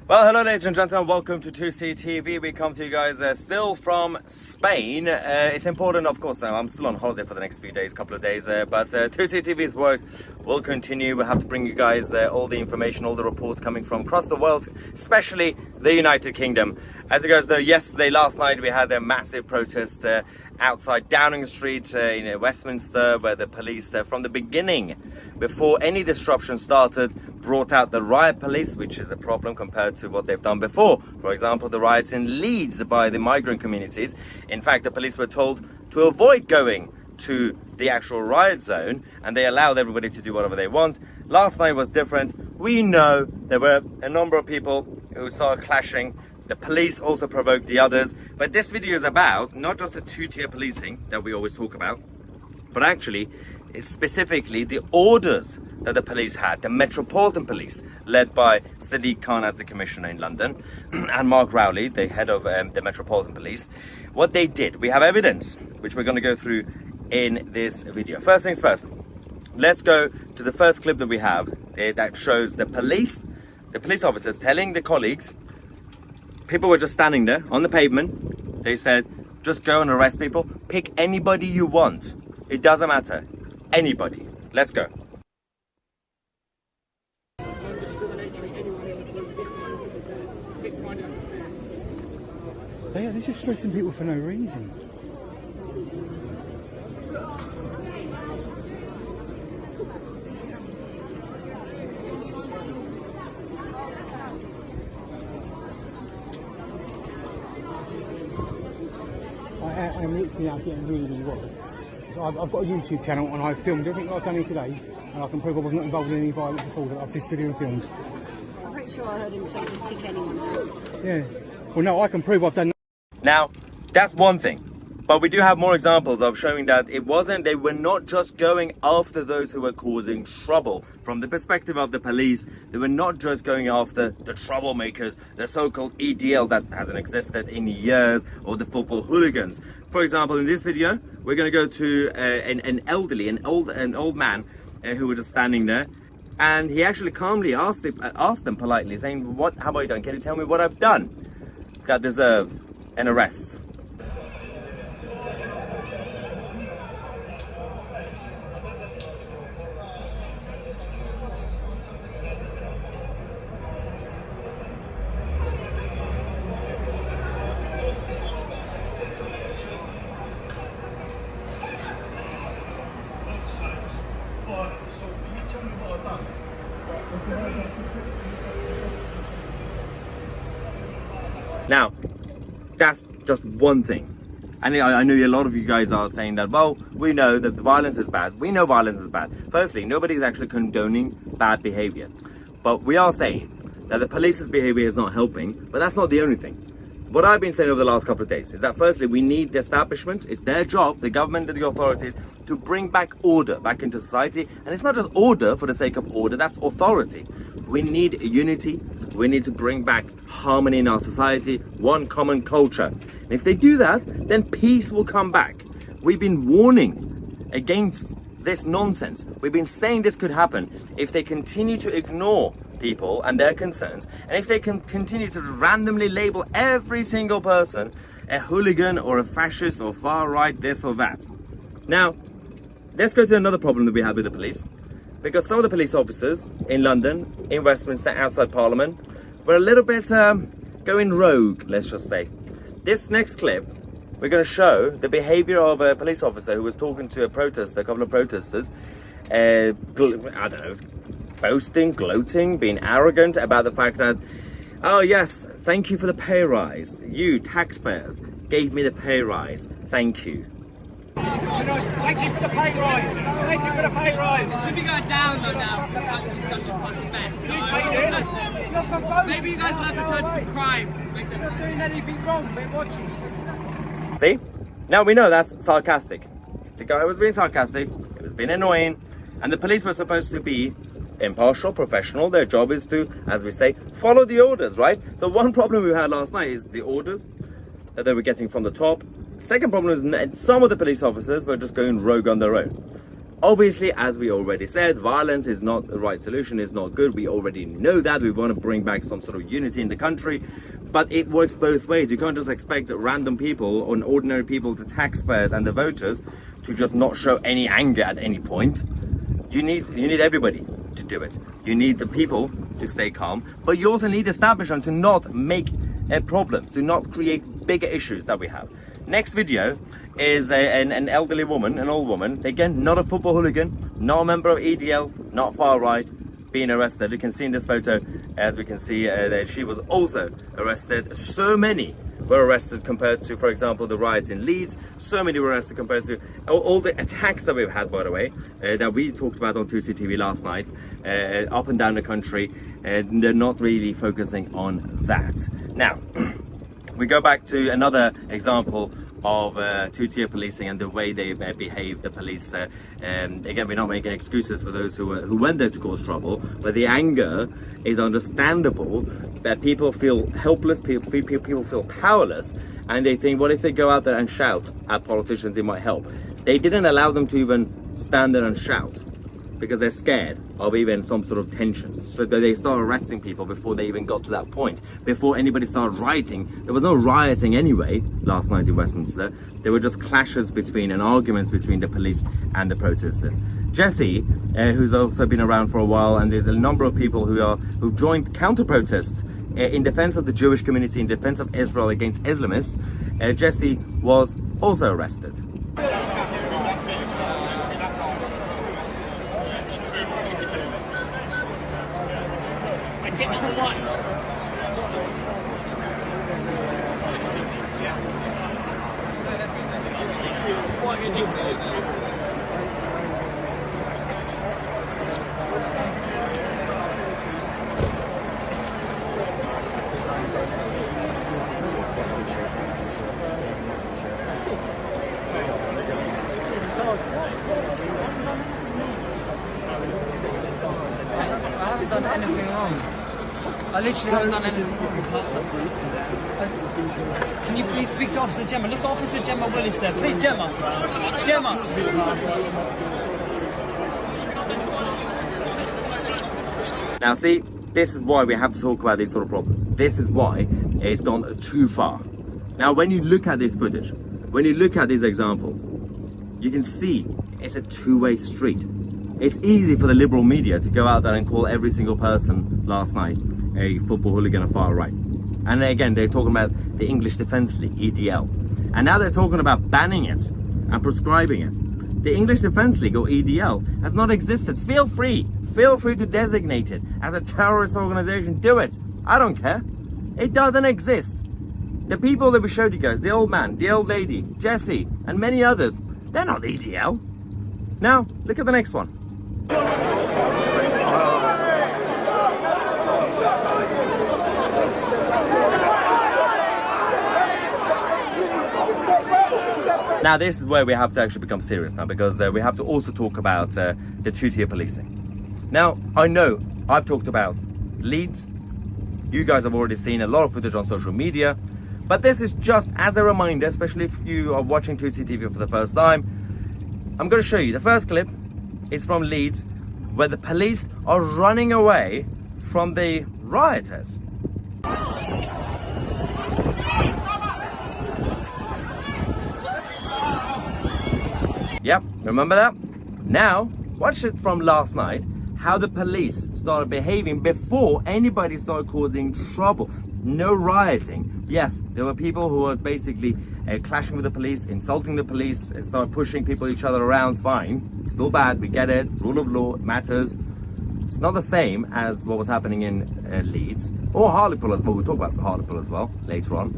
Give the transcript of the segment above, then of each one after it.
Well, hello ladies and gentlemen, welcome to 2CTV. We come to you guys still from Spain. It's important, of course, I'm still on holiday for the next few days, couple of days, but 2CTV's work will continue. We'll have to bring you guys all the information, all the reports coming from across the world, especially the United Kingdom. As you guys know, last night, we had a massive protest outside Downing Street in Westminster, where the police, from the beginning, before any disruption started, brought out the riot police, which is a problem compared to what they've done before. For example, the riots in Leeds by the migrant communities. In fact, the police were told to avoid going to the actual riot zone, and they allowed everybody to do whatever they want. Last night was different. We know there were a number of people who saw clashing. The police also provoked the others. But this video is about not just the two-tier policing that we always talk about, but actually specifically the orders that the police had, the Metropolitan Police, led by Sadiq Khan as the Commissioner in London, and Mark Rowley, the head of the Metropolitan Police. What they did, we have evidence, which we're going to go through in this video. First things first, let's go to the first clip that we have that shows the police officers telling the colleagues, people were just standing there on the pavement. They said, just go and arrest people, pick anybody you want. It doesn't matter. Anybody. Let's go. They're just arresting people for no reason. I'm literally now getting really worried. So I've got a YouTube channel and I filmed everything I've done here today, and I can prove I wasn't involved in any violence at all, that I've just stood here and filmed. I'm pretty sure I heard him say just pick anyone out. Yeah. Well, no, I can prove I've done that. Now, that's one thing. But we do have more examples of showing that they were not just going after those who were causing trouble. From the perspective of the police, they were not just going after the troublemakers, the so-called EDL that hasn't existed in years, or the football hooligans. For example, in this video, we're going to go to an old man who was just standing there, and he actually calmly asked them politely, saying, how have I done? Can you tell me what I've done that deserve an arrest? Now, that's just one thing. And I know a lot of you guys are saying that, well, we know that the violence is bad. We know violence is bad. Firstly, nobody is actually condoning bad behavior. But we are saying that the police's behavior is not helping, but that's not the only thing. What I've been saying over the last couple of days is that firstly, we need the establishment, it's their job, the government and the authorities, to bring back order back into society. And it's not just order for the sake of order, that's authority. We need unity, we need to bring back harmony in our society, one common culture. And if they do that, then peace will come back. We've been warning against this nonsense. We've been saying this could happen if they continue to ignore people and their concerns, and if they can continue to randomly label every single person a hooligan or a fascist or far right, this or that. Now, let's go to another problem that we have with the police, because some of the police officers in London, in Westminster, outside Parliament, were a little bit going rogue, let's just say. This next clip, we're going to show the behavior of a police officer who was talking to a couple of protesters, I don't know, boasting, gloating, being arrogant about the fact that, oh yes, thank you for the pay rise. You, taxpayers, gave me the pay rise. Thank you. Thank you for the pay rise. Thank you for the pay rise. Should be going down though now because the country's such a fucking mess. So, maybe you guys will have to turn to some crime to make them. We're not doing anything wrong. We're watching. See? Now we know that's sarcastic. The guy was being sarcastic, it was being annoying, and the police were supposed to be impartial, professional. Their job is to, as we say, follow the orders, right? So one problem we had last night is the orders that they were getting from the top. Second problem is that some of the police officers were just going rogue on their own. Obviously, as we already said, violence is not the right solution, is not good. We already know that. We want to bring back some sort of unity in the country, but it works both ways. You can't just expect random people or ordinary people, the taxpayers and the voters, to just not show any anger at any point. You need everybody to do it. You need the people to stay calm, but you also need the establishment to not make problems, to not create bigger issues that we have. Next video is an elderly woman, an old woman, again, not a football hooligan, not a member of EDL, not far right, being arrested. You can see in this photo, as we can see, that she was also arrested. So many were arrested compared to, for example, the riots in Leeds. So many were arrested compared to all the attacks that we've had, by the way, that we talked about on 2CTV last night, up and down the country. They're not really focusing on that. Now, we go back to another example of two-tier policing and the way they behave, the police. Again, we're not making excuses for those who went there to cause trouble, but the anger is understandable, that people feel helpless, people feel powerless, and they think, what if they go out there and shout at politicians, it might help. They didn't allow them to even stand there and shout, because they're scared of even some sort of tensions. So they start arresting people before they even got to that point. Before anybody started rioting, there was no rioting anyway last night in Westminster. There were just clashes between and arguments between the police and the protesters. Jesse, who's also been around for a while, and there's a number of people who joined counter-protests in defense of the Jewish community, in defense of Israel against Islamists. Jesse was also arrested. Get number one. What you need to do there? I haven't done anything wrong. I literally haven't done anything wrong. Can you please speak to Officer Gemma? Look, Officer Gemma Willis there. Please, Gemma. Gemma. Now see, this is why we have to talk about these sort of problems. This is why it's gone too far. Now when you look at this footage, when you look at these examples, you can see it's a two-way street. It's easy for the liberal media to go out there and call every single person last night a football hooligan or far right. And again, they're talking about the English Defence League, EDL. And now they're talking about banning it and prescribing it. The English Defence League, or EDL, has not existed. Feel free to designate it as a terrorist organization. Do it. I don't care. It doesn't exist. The people that we showed you guys, the old man, the old lady, Jesse, and many others, they're not EDL. Now, look at the next one. Now this is where we have to actually become serious now, because we have to also talk about the two-tier policing. Now, I know I've talked about Leeds. You guys have already seen a lot of footage on social media, but this is just as a reminder, especially if you are watching 2CTV for the first time. I'm going to show you. The first clip is from Leeds, where the police are running away from the rioters. Yep, remember that? Now, watch it from last night, how the police started behaving before anybody started causing trouble. No rioting. Yes, there were people who were basically clashing with the police, insulting the police, started pushing each other around, fine. It's still bad, we get it, rule of law, it matters. It's not the same as what was happening in Leeds, or Hartlepool as well. We'll talk about Hartlepool as well later on.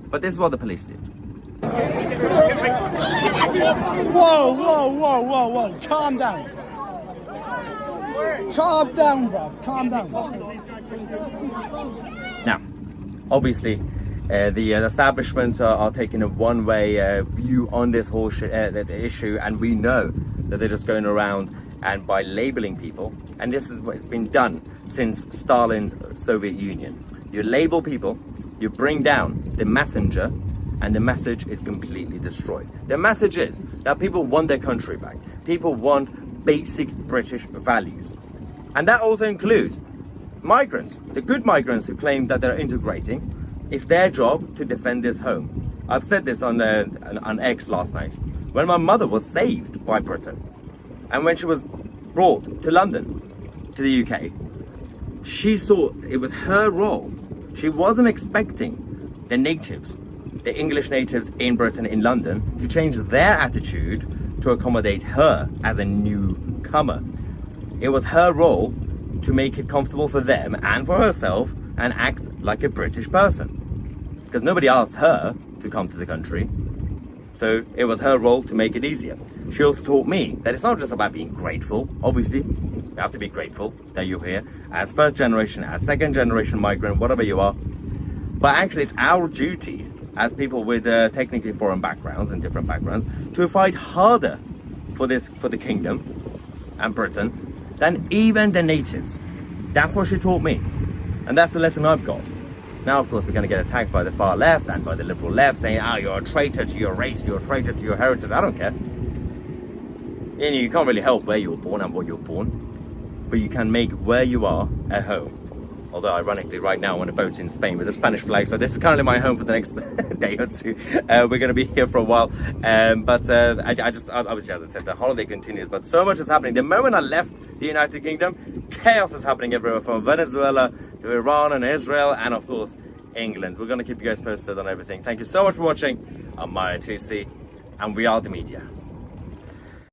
But this is what the police did. Whoa. Calm down. Calm down, bro. Calm down. Now, obviously, the establishment are taking a one-way view on this whole issue, and we know that they're just going around and by labeling people, and this is what it's been done since Stalin's Soviet Union. You label people, you bring down the messenger, and the message is completely destroyed. The message is that people want their country back. People want basic British values. And that also includes migrants, the good migrants who claim that they're integrating. It's their job to defend this home. I've said this on X last night. When my mother was saved by Britain, and when she was brought to London, to the UK, she saw it was her role. She wasn't expecting the natives, the English natives in Britain, in London, to change their attitude to accommodate her as a newcomer. It was her role to make it comfortable for them and for herself and act like a British person. Because nobody asked her to come to the country. So it was her role to make it easier. She also taught me that it's not just about being grateful. Obviously, you have to be grateful that you're here as first generation, as second generation migrant, whatever you are. But actually, it's our duty as people with technically foreign backgrounds and different backgrounds to fight harder for the kingdom and Britain than even the natives. That's what she taught me. And that's the lesson I've got. Now, of course, we're going to get attacked by the far left and by the liberal left, saying, oh, you're a traitor to your race, you're a traitor to your heritage. I don't care. You can't really help where you were born and what you're born, but you can make where you are a home. Although, ironically, right now I'm on a boat in Spain with a Spanish flag, so this is currently my home for the next day or two. We're going to be here for a while, but obviously, as I said, the holiday continues, but so much is happening. The moment I left the United Kingdom, chaos is happening everywhere, from Venezuela to Iran and Israel, and of course, England. We're going to keep you guys posted on everything. Thank you so much for watching. I'm Maya 2C, and we are the media.